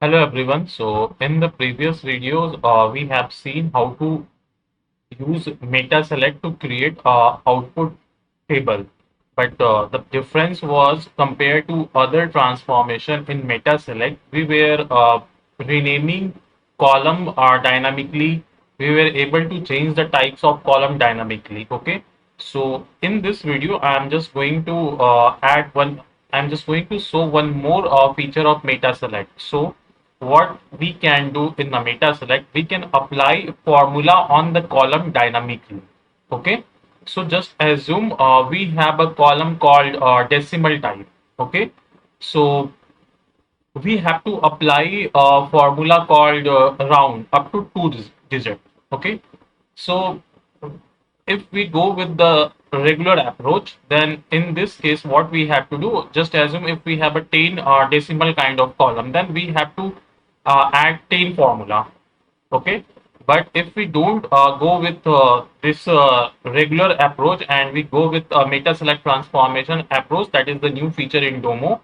Hello everyone. So in the previous videos, we have seen how to use meta select to create a output table. But the difference was compared to other transformation in meta select, we were renaming column dynamically. We were able to change the types of column dynamically. Okay. So in this video, I'm just going to show one more feature of meta select. So what we can do in the meta select, we can apply formula on the column dynamically. Okay, so just assume we have a column called decimal type. Okay, so we have to apply a formula called round up to digit. Okay, so if we go with the regular approach, then in this case, what we have to do, just assume if we have a 10 decimal kind of column, then we have to add 10 formula. Okay, but if we don't go with this regular approach and we go with meta select transformation approach, that is the new feature in Domo,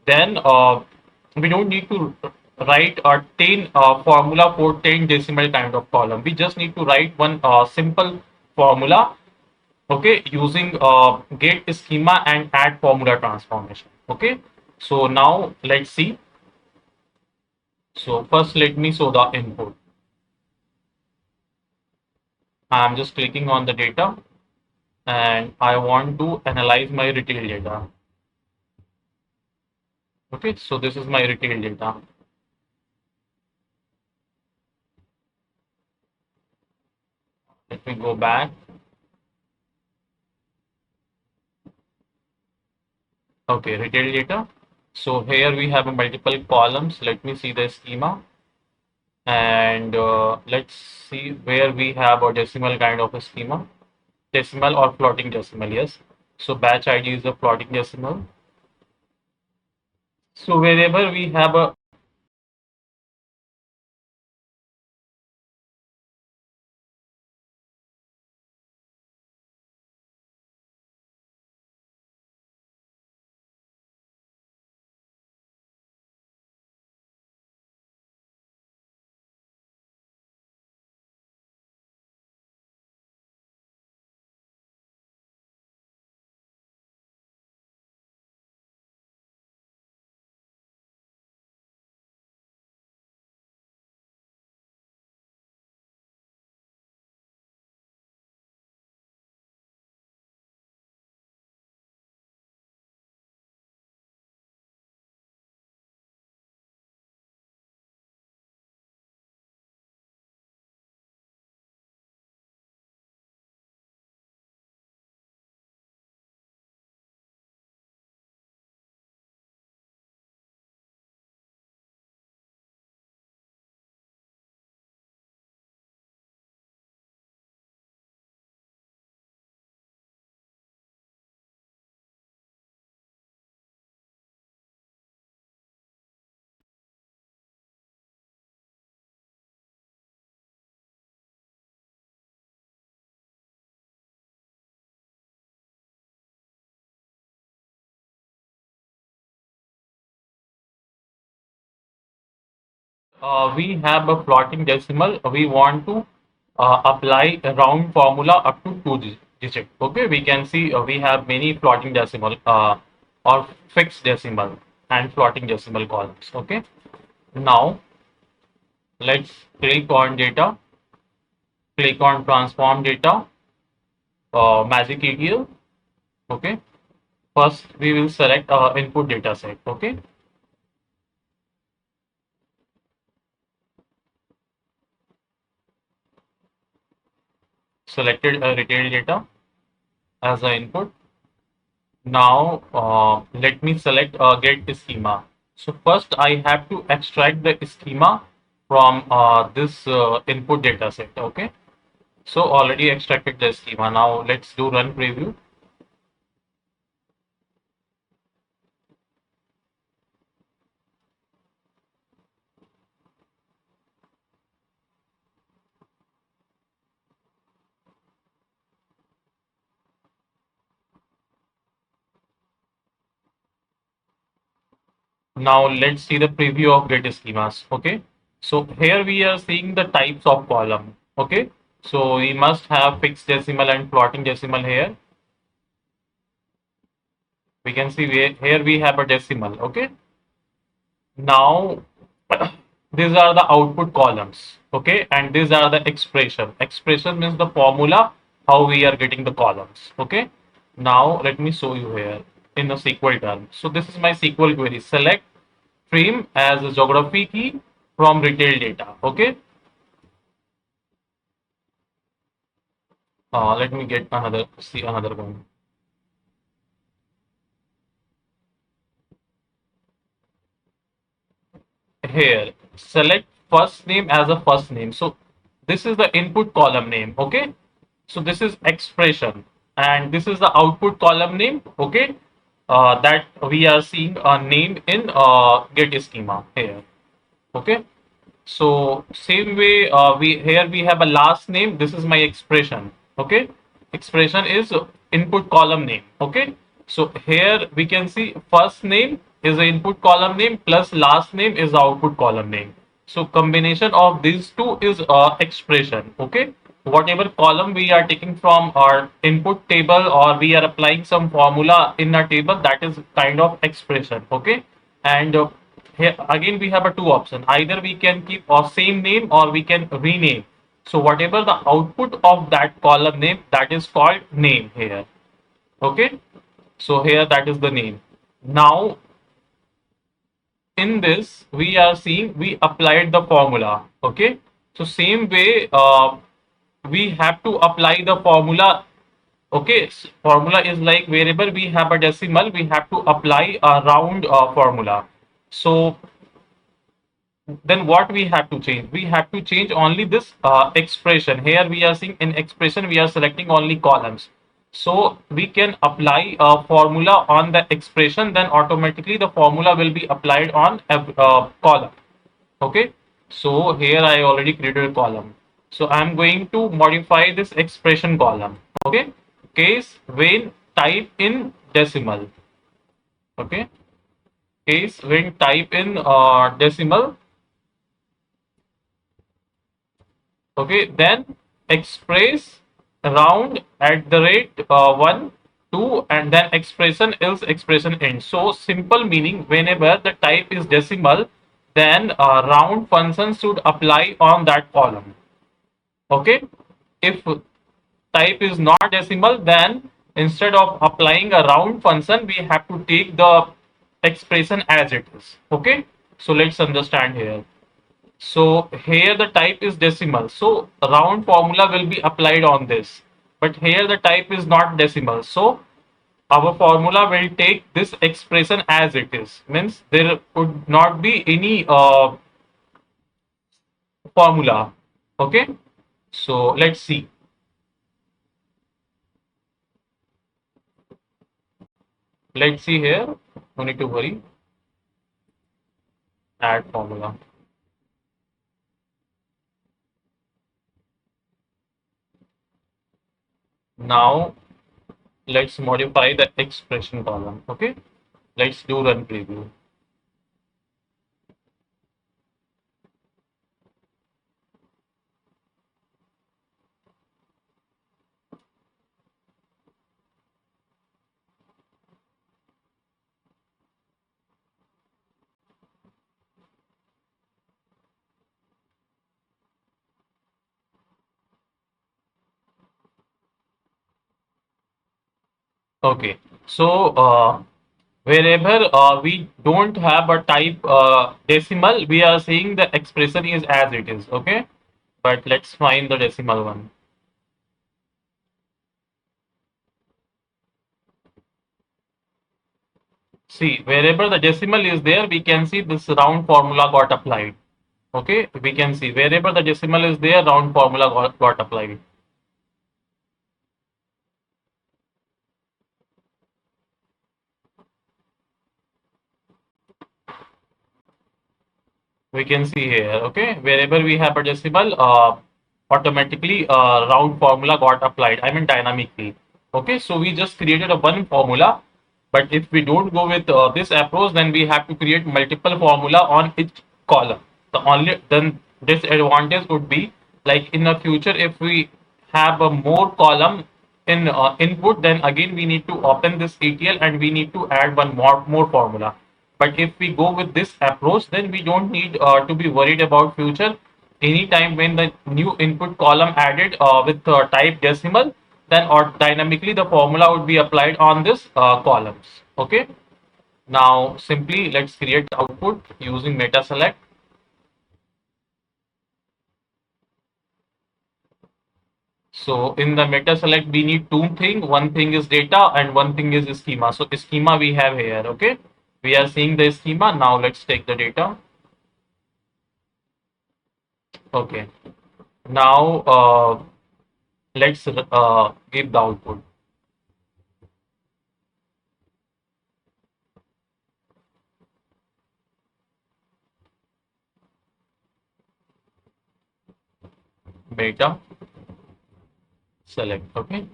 then we don't need to write a 10 formula for 10 decimal kind of column. We just need to write one simple formula, okay, using get schema and add formula transformation. Okay, so now let's see. So first let me show the input. I'm just clicking on the data and I want to analyze my retail data. Okay, so this is my retail data. Let me go back. Okay, retail data. So here we have a multiple columns. Let me see the schema and let's see where we have a decimal kind of a schema. Decimal or floating decimal, yes. So batch ID is a floating decimal. So wherever we have a we have a floating decimal. We want to apply a round formula up to two digit. Okay, we can see we have many floating decimal or fixed decimal and floating decimal columns. Okay, now let's click on data, click on transform data, magic ETL. Okay, first we will select input data set. Okay, selected retail data as an input. Now, let me select get schema. So first I have to extract the schema from this input data set. Okay. So already extracted the schema. Now let's do run preview. Now let's see the preview of grid schemas. Okay. So here we are seeing the types of column. Okay. So we must have fixed decimal and floating decimal here. We can see here we have a decimal. Okay. Now these are the output columns. Okay. And these are the expression. Expression means the formula how we are getting the columns. Okay. Now let me show you here in a SQL term. So this is my SQL query. Select stream as a geography key from retail data. Okay. Let me get see another one. Here, select first name as a first name. So this is the input column name. Okay. So this is expression and this is the output column name. Okay. That we are seeing a name in get schema here. Okay. So same way, we here we have a last name. This is my expression. Okay, expression is input column name. Okay, so here we can see first name is the input column name plus last name is the output column name. So combination of these two is expression. Okay, whatever column we are taking from our input table or we are applying some formula in a table, that is kind of expression. Okay, and here again we have a two option. Either we can keep a same name or we can rename. So whatever the output of that column name, that is called name here. Okay. So here that is the name. Now in this we are seeing we applied the formula. Okay. So same way we have to apply the formula. Okay, formula is like wherever we have a decimal, we have to apply a round formula. So then what we have to change? We have to change only this expression. Here we are seeing in expression, we are selecting only columns. So we can apply a formula on the expression, then automatically the formula will be applied on a column. Okay. So here I already created a column. So I'm going to modify this expression column. Okay. Case when type in decimal. Okay. Case when type in decimal. Okay, then express round at the rate 1, 2, and then expression else expression end. So simple meaning whenever the type is decimal, then round function should apply on that column. Okay, if type is not decimal, then instead of applying a round function, we have to take the expression as it is. Okay, so let's understand here. So here the type is decimal. So round formula will be applied on this. But here the type is not decimal. So our formula will take this expression as it is. Means there would not be any formula. Okay. So let's see. Let's see here. No need to worry. Add formula. Now let's modify the expression column. Okay. Let's do run preview. Okay. So wherever we don't have a type decimal, we are saying the expression is as it is. Okay. But let's find the decimal one. See, wherever the decimal is there, we can see this round formula got applied. Okay. We can see wherever the decimal is there, round formula got applied. We can see here. Okay. Wherever we have a decimal, automatically round formula got applied. I mean dynamically. Okay. So we just created a one formula, But if we don't go with this approach, then we have to create multiple formula on each column. The only then disadvantage would be like in the future if we have a more column in input, then again we need to open this ETL and we need to add one more formula. But if we go with this approach, then we don't need to be worried about future. Anytime when the new input column added with type decimal, then or dynamically the formula would be applied on this columns. Okay. Now simply let's create output using meta select. So in the meta select, we need two things. One thing is data and one thing is schema. So schema we have here. Okay. We are seeing the schema. Now let's take the data. Okay. Now let's give the output. Meta select. Okay.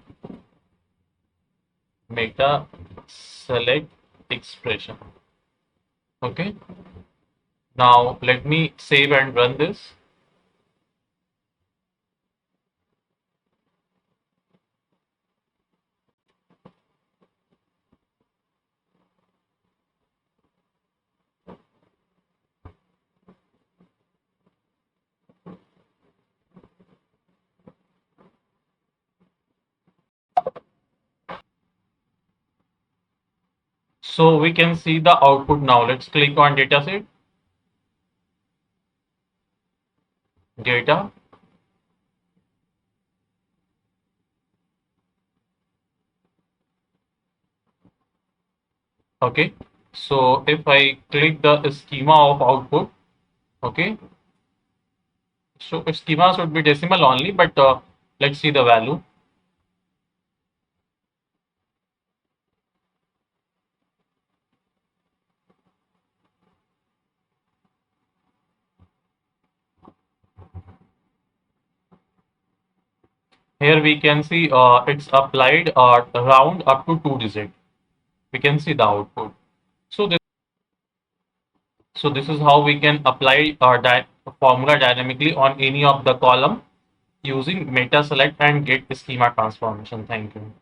Meta select expression. Okay. Now let me save and run this. So we can see the output now. Let's click on dataset, data. Okay. So if I click the schema of output, okay. So schema should be decimal only, but let's see the value. Here we can see it's applied round up to 2 digit. We can see the output. So this is how we can apply our formula dynamically on any of the column using meta select and get schema transformation. Thank you.